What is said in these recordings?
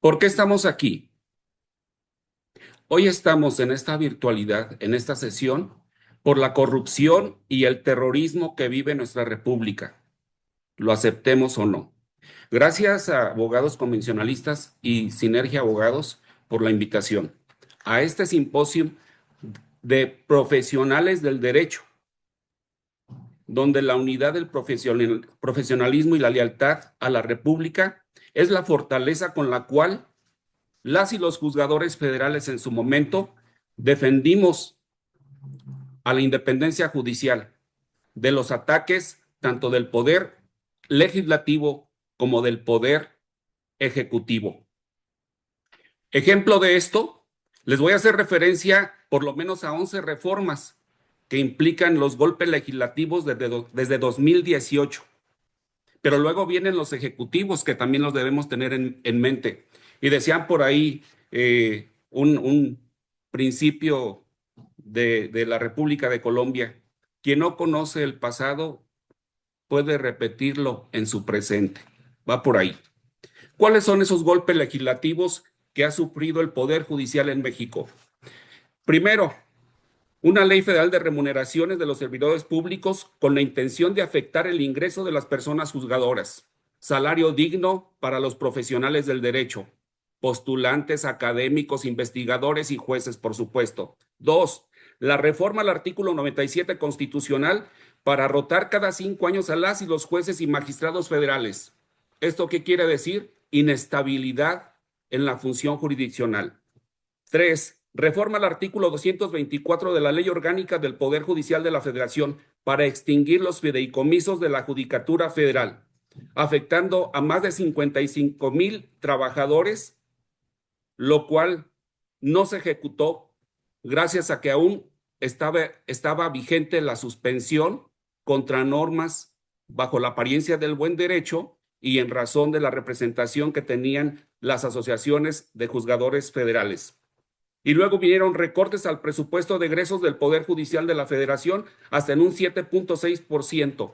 ¿Por qué estamos aquí? Hoy estamos en esta virtualidad, en esta sesión, por la corrupción y el terrorismo que vive nuestra república, lo aceptemos o no. Gracias a Abogados Convencionalistas y Sinergia Abogados por la invitación a este simposio de profesionales del derecho, donde la unidad del profesionalismo y la lealtad a la república es la fortaleza con la cual las y los juzgadores federales en su momento defendimos a la independencia judicial de los ataques tanto del poder legislativo como del poder ejecutivo. Ejemplo de esto, les voy a hacer referencia por lo menos a 11 reformas que implican los golpes legislativos desde 2018. Pero luego vienen los ejecutivos que también los debemos tener en mente. Y decían por ahí un principio de la República de Colombia: quien no conoce el pasado puede repetirlo en su presente. Va por ahí. ¿Cuáles son esos golpes legislativos que ha sufrido el Poder Judicial en México? Primero, una ley federal de remuneraciones de los servidores públicos con la intención de afectar el ingreso de las personas juzgadoras. Salario digno para los profesionales del derecho, postulantes, académicos, investigadores y jueces, por supuesto. Dos, la reforma al artículo 97 constitucional para rotar cada 5 años a las y los jueces y magistrados federales. ¿Esto qué quiere decir? Inestabilidad en la función jurisdiccional. 3. Reforma al artículo 224 de la Ley Orgánica del Poder Judicial de la Federación para extinguir los fideicomisos de la Judicatura Federal, afectando a más de 55,000 trabajadores, lo cual no se ejecutó gracias a que aún estaba vigente la suspensión contra normas bajo la apariencia del buen derecho y en razón de la representación que tenían las asociaciones de juzgadores federales. Y luego vinieron recortes al presupuesto de egresos del Poder Judicial de la Federación hasta en un 7.6%.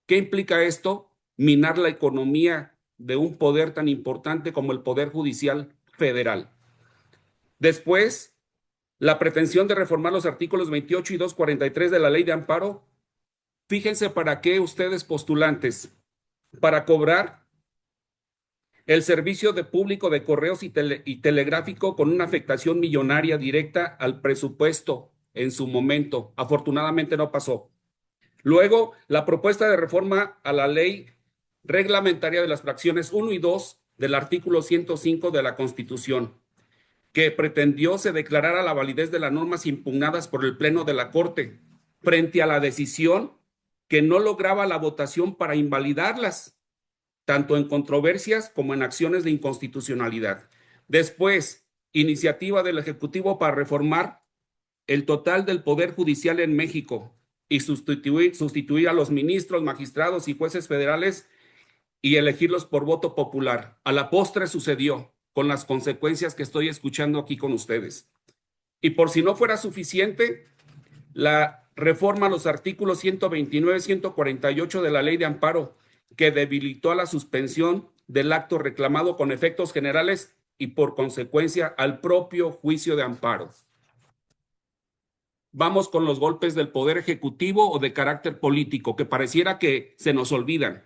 ¿Qué implica esto? Minar la economía de un poder tan importante como el Poder Judicial Federal. Después, la pretensión de reformar los artículos 28 y 243 de la Ley de Amparo. Fíjense para qué ustedes, postulantes: para cobrar el servicio de público de correos y telegráfico con una afectación millonaria directa al presupuesto en su momento. Afortunadamente no pasó. Luego, la propuesta de reforma a la ley reglamentaria de las fracciones 1 y 2 del artículo 105 de la Constitución, que pretendió se declarara la validez de las normas impugnadas por el Pleno de la Corte frente a la decisión que no lograba la votación para invalidarlas, tanto en controversias como en acciones de inconstitucionalidad. Después, iniciativa del Ejecutivo para reformar el total del Poder Judicial en México y sustituir a los ministros, magistrados y jueces federales y elegirlos por voto popular. A la postre sucedió, con las consecuencias que estoy escuchando aquí con ustedes. Y por si no fuera suficiente, la reforma a los artículos 129 y 148 de la Ley de Amparo, que debilitó la suspensión del acto reclamado con efectos generales y por consecuencia al propio juicio de amparo. Vamos con los golpes del Poder Ejecutivo o de carácter político, que pareciera que se nos olvidan.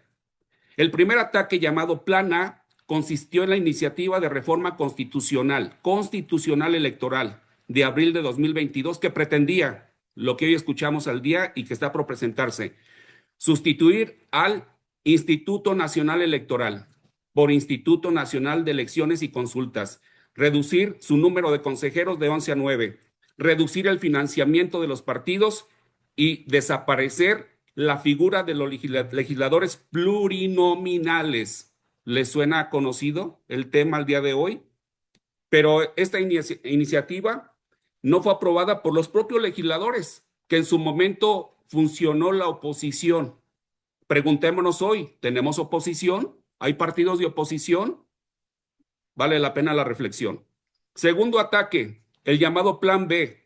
El primer ataque, llamado Plan A, consistió en la iniciativa de reforma constitucional electoral de abril de 2022, que pretendía, lo que hoy escuchamos al día y que está por presentarse, sustituir al Instituto Nacional Electoral por Instituto Nacional de Elecciones y Consultas, reducir su número de consejeros de 11 a 9, reducir el financiamiento de los partidos y desaparecer la figura de los legisladores plurinominales. ¿Les suena conocido el tema al día de hoy? Pero esta iniciativa no fue aprobada por los propios legisladores, que en su momento funcionó la oposición. Preguntémonos hoy: ¿tenemos oposición? ¿Hay partidos de oposición? Vale la pena la reflexión. Segundo ataque, el llamado Plan B.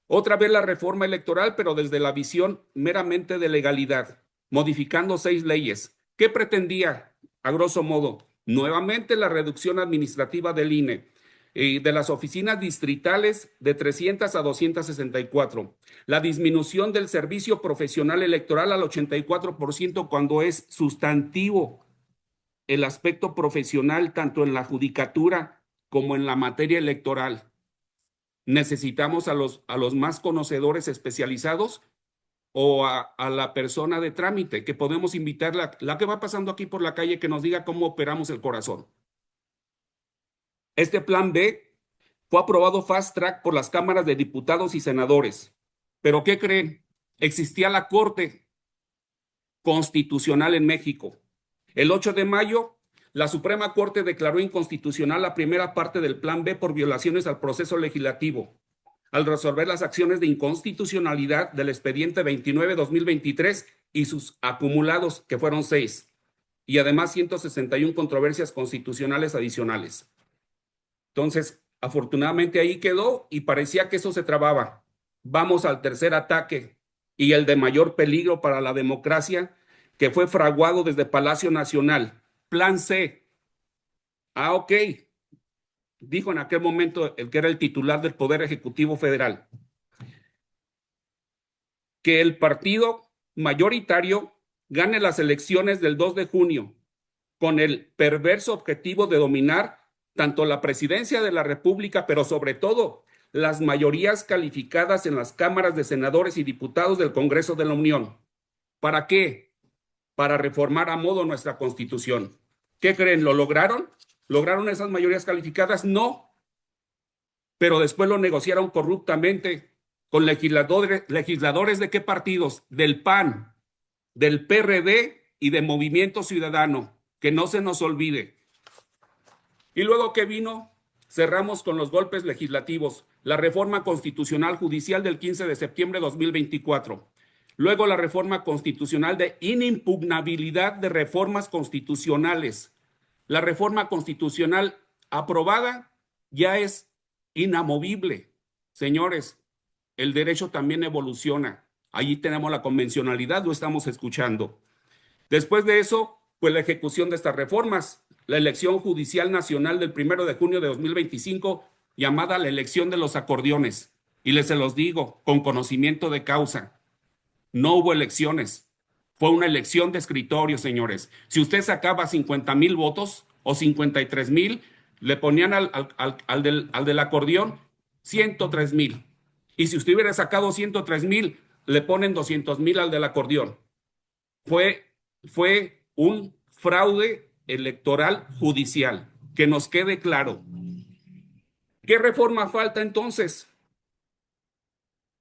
Otra vez la reforma electoral, pero desde la visión meramente de legalidad, modificando 6 leyes. ¿Qué pretendía, a grosso modo? Nuevamente, la reducción administrativa del INE y de las oficinas distritales de 300 a 264. La disminución del servicio profesional electoral al 84% cuando es sustantivo el aspecto profesional tanto en la judicatura como en la materia electoral. Necesitamos a los más conocedores especializados o a la persona de trámite que podemos invitar, la que va pasando aquí por la calle, que nos diga cómo operamos el corazón. Este plan B fue aprobado fast track por las cámaras de diputados y senadores. Pero ¿qué creen? Existía la Corte Constitucional en México. El 8 de mayo, la Suprema Corte declaró inconstitucional la primera parte del plan B por violaciones al proceso legislativo, al resolver las acciones de inconstitucionalidad del expediente 29-2023 y sus acumulados, que fueron 6, y además 161 controversias constitucionales adicionales. Entonces, afortunadamente ahí quedó y parecía que eso se trababa. Vamos al tercer ataque y el de mayor peligro para la democracia, que fue fraguado desde Palacio Nacional. Plan C. Ah, ok, dijo en aquel momento el que era el titular del Poder Ejecutivo Federal, que el partido mayoritario gane las elecciones del 2 de junio con el perverso objetivo de dominar tanto la presidencia de la República, pero sobre todo las mayorías calificadas en las cámaras de senadores y diputados del Congreso de la Unión. ¿Para qué? Para reformar a modo nuestra Constitución. ¿Qué creen? ¿Lo lograron? ¿Lograron esas mayorías calificadas? No. Pero después lo negociaron corruptamente con legisladores ¿de qué partidos? Del PAN, del PRD y de Movimiento Ciudadano. Que no se nos olvide. Y luego que vino, cerramos con los golpes legislativos, la reforma constitucional judicial del 15 de septiembre de 2024. Luego la reforma constitucional de inimpugnabilidad de reformas constitucionales. La reforma constitucional aprobada ya es inamovible. Señores, el derecho también evoluciona. Allí tenemos la convencionalidad, lo estamos escuchando. Después de eso, pues la ejecución de estas reformas, la elección judicial nacional del 1 de junio de 2025, llamada la elección de los acordeones. Y les se los digo, con conocimiento de causa, no hubo elecciones, fue una elección de escritorio, señores. Si usted sacaba 50,000 votos o 53,000, le ponían al del acordeón 103,000. Y si usted hubiera sacado 103,000, le ponen 200,000 al del acordeón. Fue un fraude electoral judicial, que nos quede claro. ¿Qué reforma falta entonces?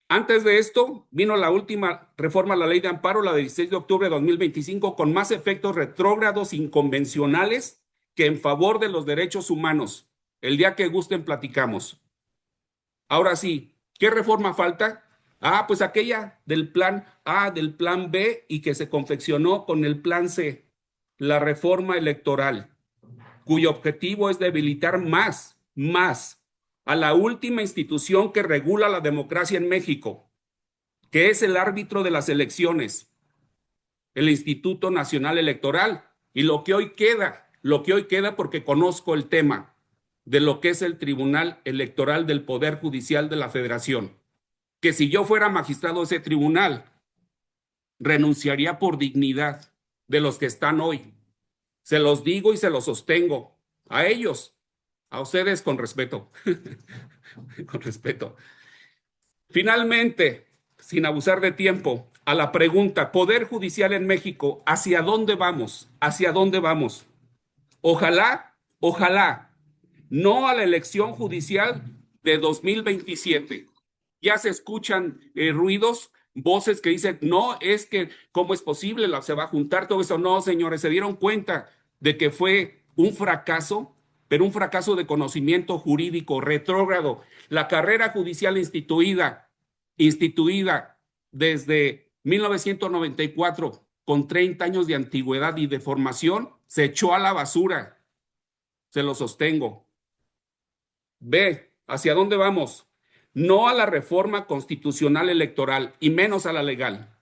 Antes de esto, vino la última reforma a la Ley de Amparo, la de 16 de octubre de 2025, con más efectos retrógrados inconvencionales que en favor de los derechos humanos. El día que gusten platicamos. Ahora sí, ¿qué reforma falta? Ah, pues aquella del plan A, del plan B y que se confeccionó con el plan C, la reforma electoral, cuyo objetivo es debilitar más a la última institución que regula la democracia en México, que es el árbitro de las elecciones, el Instituto Nacional Electoral. Y lo que hoy queda porque conozco el tema de lo que es el Tribunal Electoral del Poder Judicial de la Federación, que si yo fuera magistrado de ese tribunal, renunciaría por dignidad de los que están hoy. Se los digo y se los sostengo a ellos, a ustedes con respeto, con respeto. Finalmente, sin abusar de tiempo, a la pregunta, Poder Judicial en México, ¿hacia dónde vamos? ¿Hacia dónde vamos? Ojalá, no a la elección judicial de 2027. Ya se escuchan ruidos, voces que dicen, no, es que, ¿cómo es posible? Se va a juntar todo eso. No, señores, se dieron cuenta de que fue un fracaso, pero un fracaso de conocimiento jurídico retrógrado. La carrera judicial instituida desde 1994, con 30 años de antigüedad y de formación, se echó a la basura. Se lo sostengo. B, ¿hacia dónde vamos? No a la reforma constitucional electoral y menos a la legal,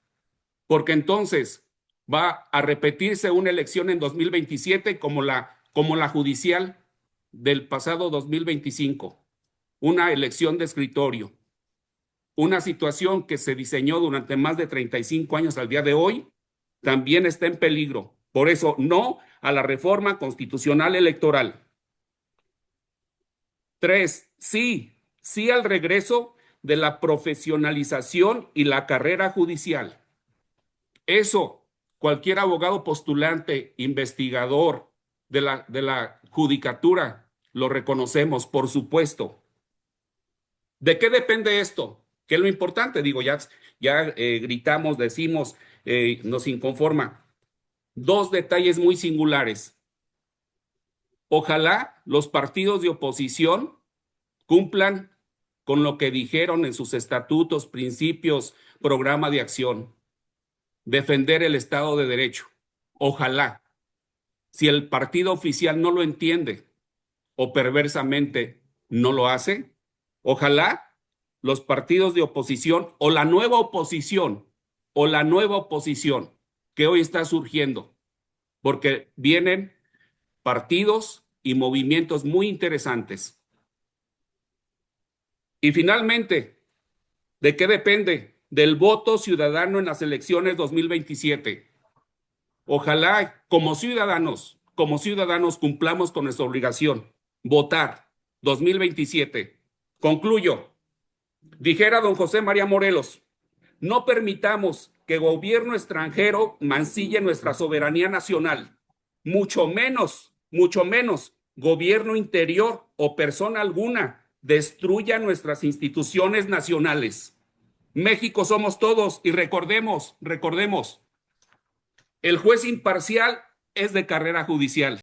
porque entonces va a repetirse una elección en 2027 como la como la judicial del pasado 2025, una elección de escritorio, una situación que se diseñó durante más de 35 años al día de hoy, también está en peligro. Por eso, no a la reforma constitucional electoral. 3, sí al regreso de la profesionalización y la carrera judicial. Eso, cualquier abogado postulante, investigador de la judicatura, lo reconocemos, por supuesto. ¿De qué depende esto? ¿Qué es lo importante? Digo, ya gritamos, decimos, nos inconforma. Dos detalles muy singulares. Ojalá los partidos de oposición cumplan con lo que dijeron en sus estatutos, principios, programa de acción, defender el Estado de Derecho. Ojalá. Si el partido oficial no lo entiende o perversamente no lo hace, ojalá los partidos de oposición o la nueva oposición que hoy está surgiendo, porque vienen partidos y movimientos muy interesantes. Y finalmente, ¿de qué depende? Del voto ciudadano en las elecciones 2027. Ojalá, como ciudadanos cumplamos con nuestra obligación, votar 2027. Concluyo. Dijera don José María Morelos, no permitamos que gobierno extranjero mancille nuestra soberanía nacional, mucho menos gobierno interior o persona alguna destruya nuestras instituciones nacionales. México somos todos y recordemos, el juez imparcial es de carrera judicial.